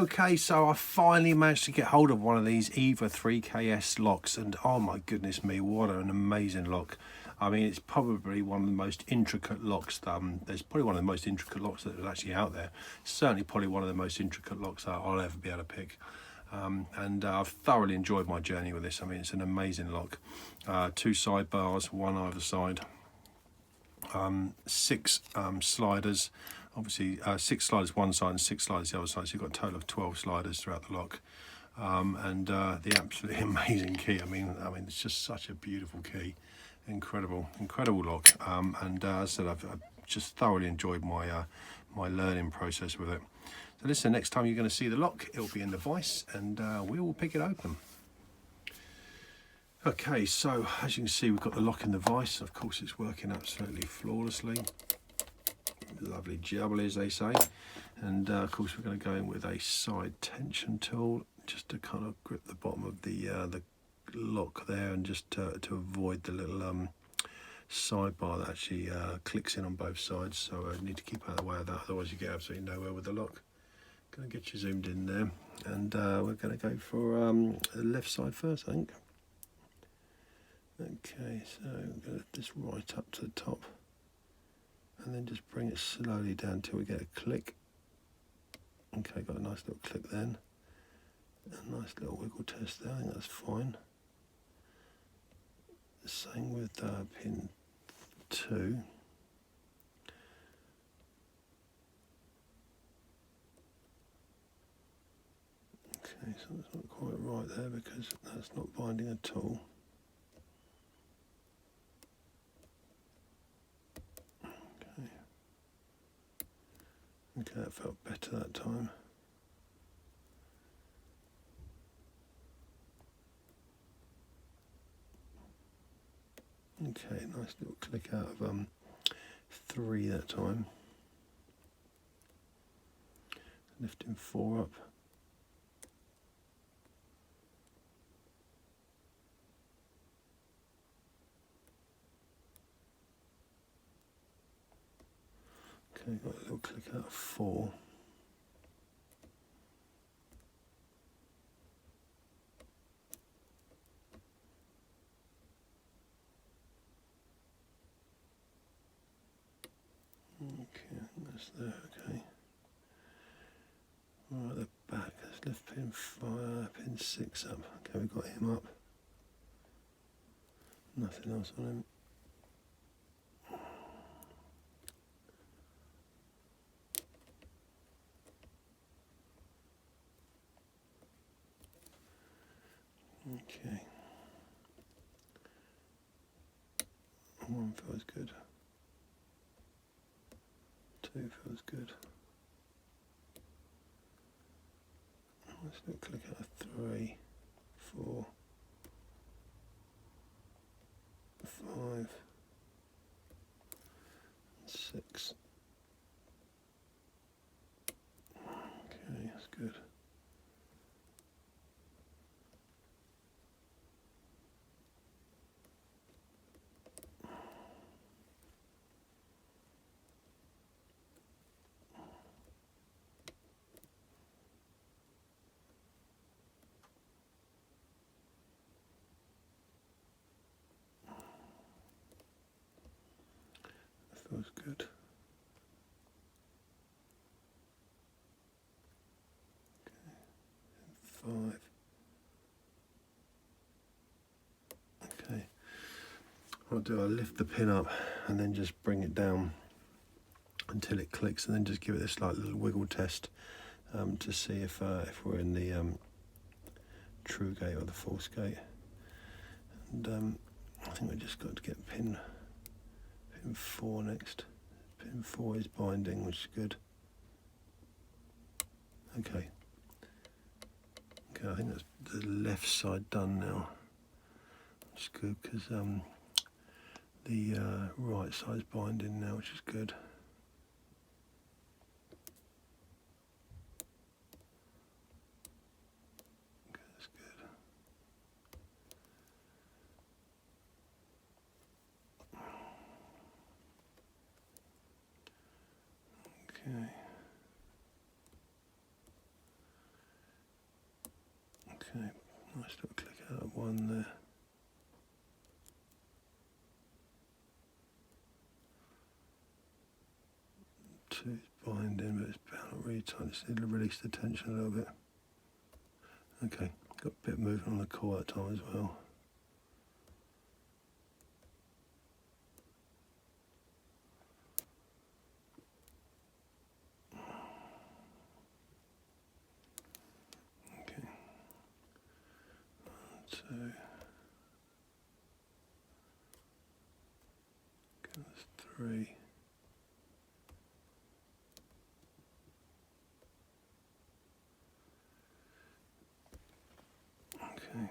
Okay, so I finally managed to get hold of one of these EVVA 3KS locks, and oh my goodness me, what an amazing lock. I mean, it's probably one of the most intricate locks. There's probably one of the most intricate locks that is actually out there. Certainly probably one of the most intricate locks that I'll ever be able to pick. I've thoroughly enjoyed my journey with this. I mean, it's an amazing lock. 2 side bars, one either side. 6 sliders. Obviously 6 sliders one side and 6 sliders the other side, so you've got a total of 12 sliders throughout the lock. The absolutely amazing key. I mean it's just such a beautiful key. Incredible lock. As I said, I've just thoroughly enjoyed my my learning process with it. So listen, next time you're going to see the lock, it'll be in the vise, and we will pick it open. Okay, so as you can see, we've got the lock in the vise. Of course, it's working absolutely flawlessly. Lovely jubbly, as they say. And of course, we're going to go in with a side tension tool just to kind of grip the bottom of the lock there, and just to avoid the little sidebar that actually clicks in on both sides. So I need to keep out of the way of that, otherwise you get absolutely nowhere with the lock. Going to get you zoomed in there, and we're going to go for the left side first, I think. Okay, so I'm going to lift this right up to the top, and then just bring it slowly down till we get a click. Okay, got a nice little click then. A nice little wiggle test there, I think that's fine. Same with pin 2. Okay, so it's not quite right there because that's not binding at all. Okay, that felt better that time. Okay, nice little click out of 3 that time. Lifting 4 up. Okay, got a little click out of 4. Okay, that's there, okay. Right at the back, let's lift pin 6 up. Okay, we've got him up. Nothing else on him. Okay. 1 feels good. 2 feels good. Let's do a click out of 3, 4, 5, 6. Okay, that's good. Feels good. Okay. 5. Okay. What I'll lift the pin up and then just bring it down until it clicks, and then just give it this slight little wiggle test to see if we're in the true gate or the false gate. And I think we just got to get pin 4 next. Pin 4 is binding, which is good. Okay. Okay, I think that's the left side done now. Which is good, because the right side's binding now, which is good. Okay, that's good. Okay. Okay, nice little click out of one there. Two's binding, but it's bound really tight. Just need to release the tension a little bit. Okay, got a bit of movement on the core that time as well. Okay, 1, 2. That's 3. Okay.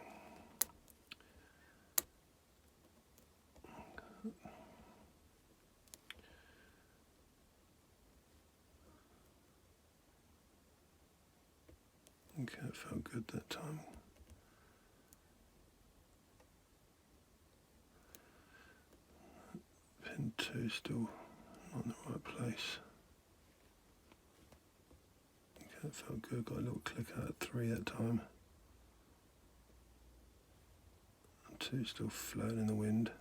Okay, it felt good that time. Pin 2 still not in the right place. Okay, it felt good. Got a little click out at 3 that time. And 2 still floating in the wind.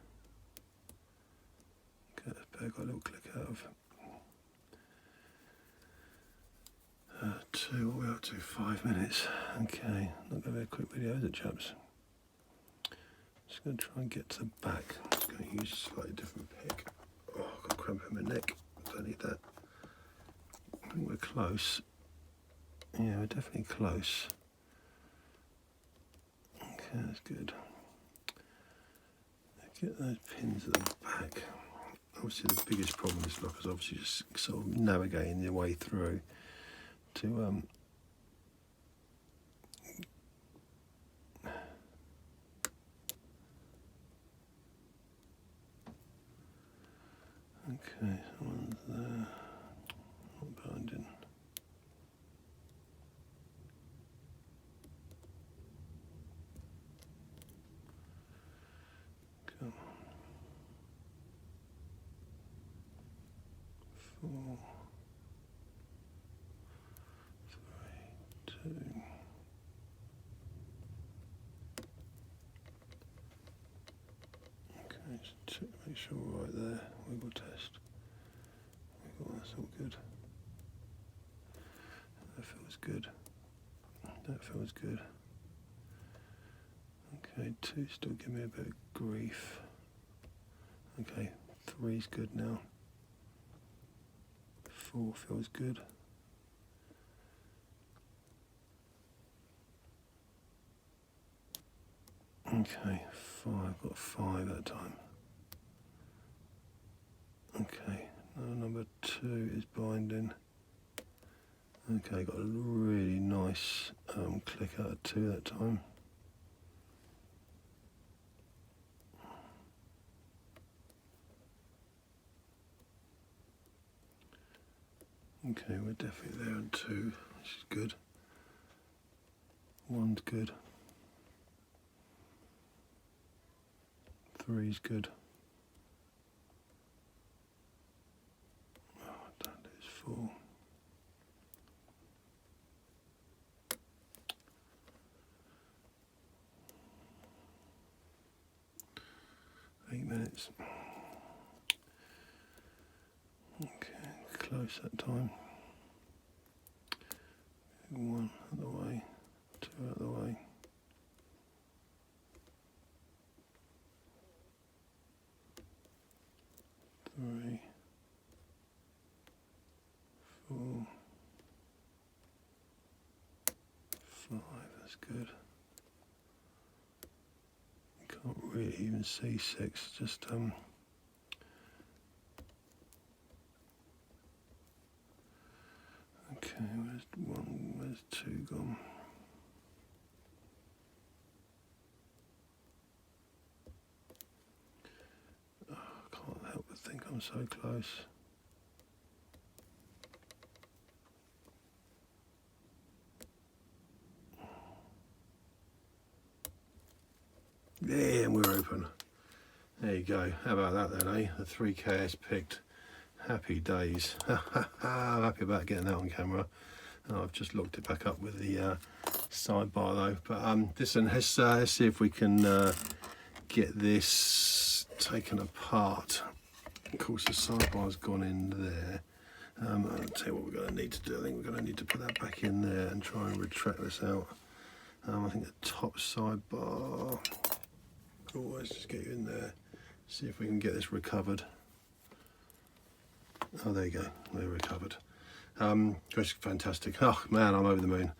Okay, that's better. Got a little click out of 2, what are we up to? 5 minutes. Okay, not going to be a quick video, is it, chaps? Just going to try and get to the back. I'm just going to use a slightly different pick. Oh, I've got a cramp in my neck. Don't need that. I think we're close. Yeah, we're definitely close. Okay, that's good. Get those pins at the back. Obviously, the biggest problem with this lock is obviously just sort of navigating your way through to okay, someone's there, not binding. Come on. 4, 3, 2. Okay, just make sure we're right there. Wiggle test. Wiggle, that's all good. That feels good. That feels good. Okay, 2 still give me a bit of grief. Okay, 3's good now. 4 feels good. Okay, 5, got 5 that time. Okay, now number 2 is binding. Okay, got a really nice click out of 2 that time. Okay, we're definitely there on 2, which is good. 1's good. 3's good. Oh, I don't do 4. Minutes. Okay, close that time. 1 out of the way, 2 out of the way. 3, 4, 5, that's good. Can't really even see 6, just okay, where's 1, where's 2 gone? Oh, I can't help but think I'm so close. Yeah, and we're open. There you go. How about that then, eh? The 3KS picked. Happy days. I'm happy about getting that on camera. I've just locked it back up with the sidebar though. But listen, let's see if we can get this taken apart. Of course, the sidebar's gone in there. I'll tell you what we're going to need to do. I think we're going to need to put that back in there and try and retract this out. I think the top sidebar. Oh, let's just get you in there. See if we can get this recovered. Oh, there you go. They're recovered. It's fantastic. Oh man, I'm over the moon.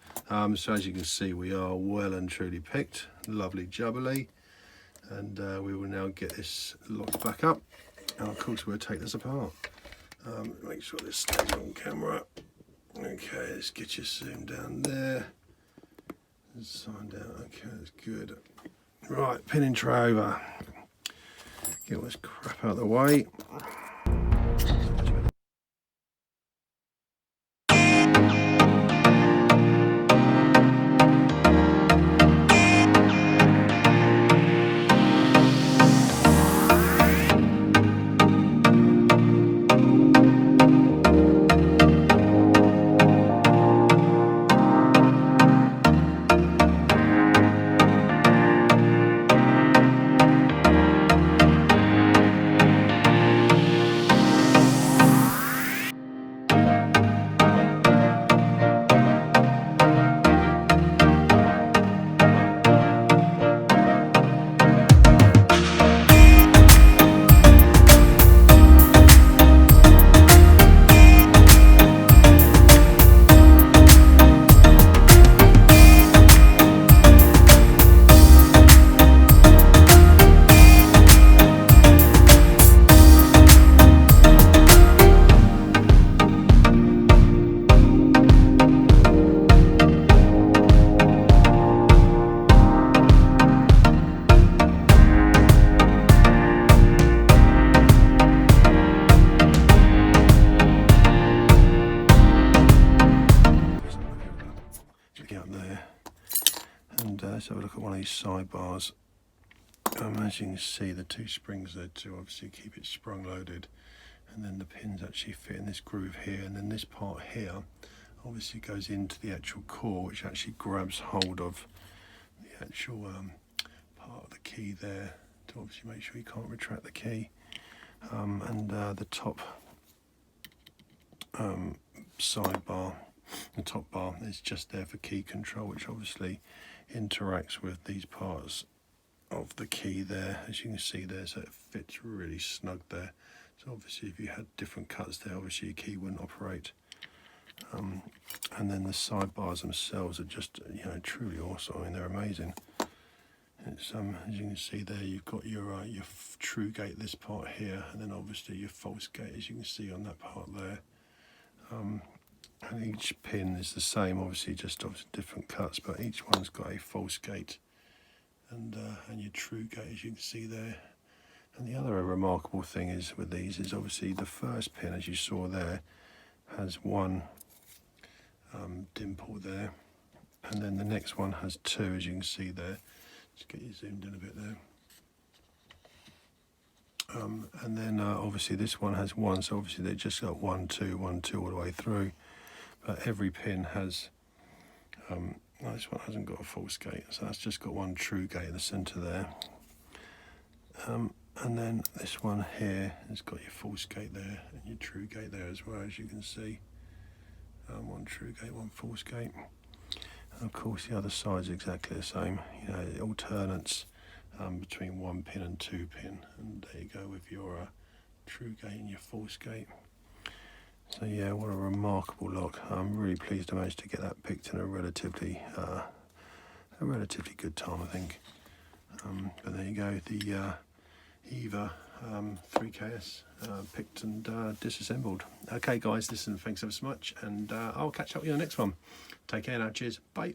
So as you can see, we are well and truly picked. Lovely jubbly. And we will now get this locked back up. And of course, we'll take this apart. Make sure this stays on camera. Okay, let's get you zoomed down there. Sign down. Okay, that's good. Right, pinning tray over. Get all this crap out of the way. Up there, and let's have a look at one of these sidebars. As you can see, the two springs there to obviously keep it sprung loaded, and then the pins actually fit in this groove here, and then this part here obviously goes into the actual core, which actually grabs hold of the actual part of the key there to obviously make sure you can't retract the key, and the top sidebar. The top bar is just there for key control, which obviously interacts with these parts of the key there, as you can see there, so it fits really snug there. So obviously if you had different cuts there, obviously your key wouldn't operate. And then the sidebars themselves are just, you know, truly awesome. I mean, they're amazing. It's as you can see there, you've got your true gate, this part here, and then obviously your false gate, as you can see on that part there. And each pin is the same, obviously different cuts, but each one's got a false gate and your true gate, as you can see there. And the other remarkable thing is with these is obviously the first pin, as you saw there, has one dimple there, and then the next one has two, as you can see there. Just get you zoomed in a bit there. And then obviously this one has one, so obviously they just got 1, 2, 1, 2 all the way through. But every pin has, this one hasn't got a false gate, so that's just got one true gate in the centre there. And then this one here has got your false gate there and your true gate there as well, as you can see. One true gate, one false gate. And of course the other side's exactly the same. You know, it alternates between 1 pin and 2 pin, and there you go with your true gate and your false gate. So yeah, what a remarkable lock. I'm really pleased I managed to get that picked in a relatively good time, I think. But there you go, the EVVA 3KS picked and disassembled. Okay guys, listen, thanks ever so much, and I'll catch up with you on the next one. Take care now, cheers, bye.